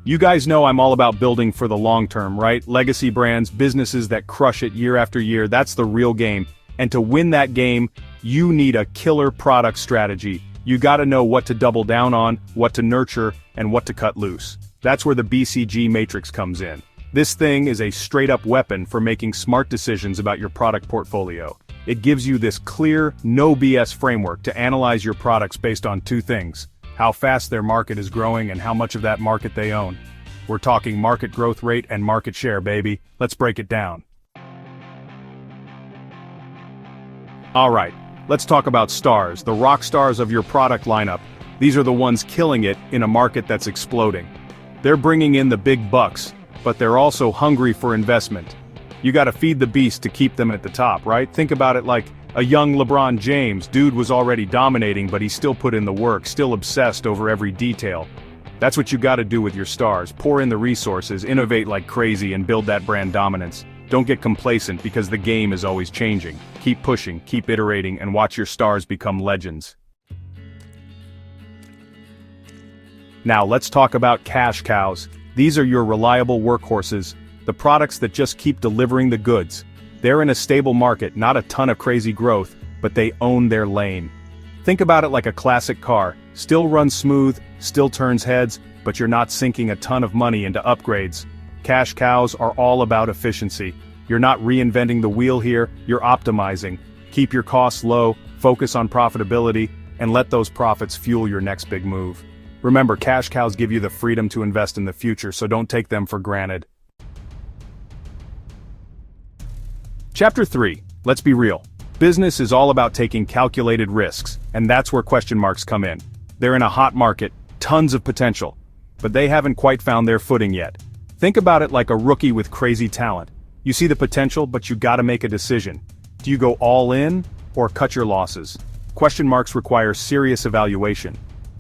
You guys know I'm all about building for the long term, right? Legacy brands, businesses that crush it year after year, that's the real game. And to win that game, you need a killer product strategy. You gotta know what to double down on, what to nurture, and what to cut loose. That's where the BCG Matrix comes in. This thing is a straight-up weapon for making smart decisions about your product portfolio. It gives you this clear, no BS framework to analyze your products based on two things: how fast their market is growing and how much of that market they own. We're talking market growth rate and market share, baby. Let's break it down. Alright, let's talk about stars, the rock stars of your product lineup. These are the ones killing it in a market that's exploding. They're bringing in the big bucks, but they're also hungry for investment. You gotta feed the beast to keep them at the top, right? Think about it like a young LeBron James. Dude was already dominating, but he still put in the work, still obsessed over every detail. That's what you gotta do with your stars. Pour in the resources, innovate like crazy, and build that brand dominance. Don't get complacent because the game is always changing. Keep pushing, keep iterating, and watch your stars become legends. Now let's talk about cash cows. These are your reliable workhorses, the products that just keep delivering the goods. They're in a stable market, not a ton of crazy growth, but they own their lane. Think about it like a classic car, still runs smooth, still turns heads, but you're not sinking a ton of money into upgrades. Cash cows are all about efficiency. You're not reinventing the wheel here, you're optimizing. Keep your costs low, focus on profitability, and let those profits fuel your next big move. Remember, cash cows give you the freedom to invest in the future, so don't take them for granted. Chapter 3. Let's be real. Business is all about taking calculated risks, and that's where question marks come in. They're in a hot market, tons of potential, but they haven't quite found their footing yet. Think about it like a rookie with crazy talent. You see the potential, but you gotta make a decision. Do you go all in, or cut your losses? Question marks require serious evaluation.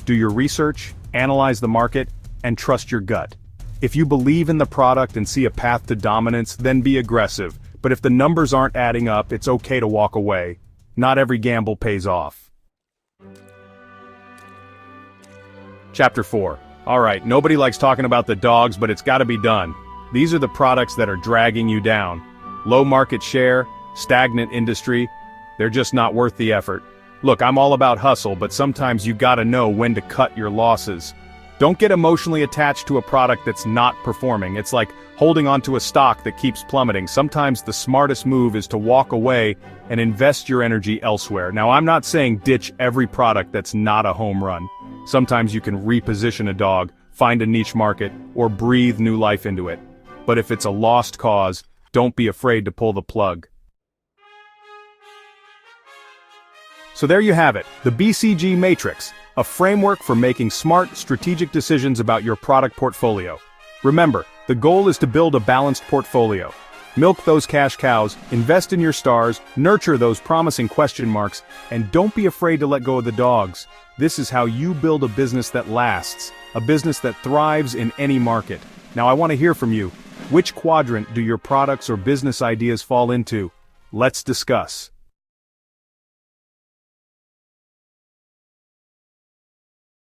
Do your research, analyze the market, and trust your gut. If you believe in the product and see a path to dominance, then be aggressive. But if the numbers aren't adding up, it's okay to walk away. Not every gamble pays off. Chapter 4. Alright, nobody likes talking about the dogs, but it's gotta be done. These are the products that are dragging you down. Low market share, stagnant industry, they're just not worth the effort. Look, I'm all about hustle, but sometimes you gotta know when to cut your losses. Don't get emotionally attached to a product that's not performing. It's like holding onto a stock that keeps plummeting. Sometimes the smartest move is to walk away and invest your energy elsewhere. Now, I'm not saying ditch every product that's not a home run. Sometimes you can reposition a dog, find a niche market, or breathe new life into it. But if it's a lost cause, don't be afraid to pull the plug. So there you have it, the BCG Matrix, a framework for making smart, strategic decisions about your product portfolio. Remember, the goal is to build a balanced portfolio. Milk those cash cows, invest in your stars, nurture those promising question marks, and don't be afraid to let go of the dogs. This is how you build a business that lasts, a business that thrives in any market. Now I want to hear from you. Which quadrant do your products or business ideas fall into? Let's discuss.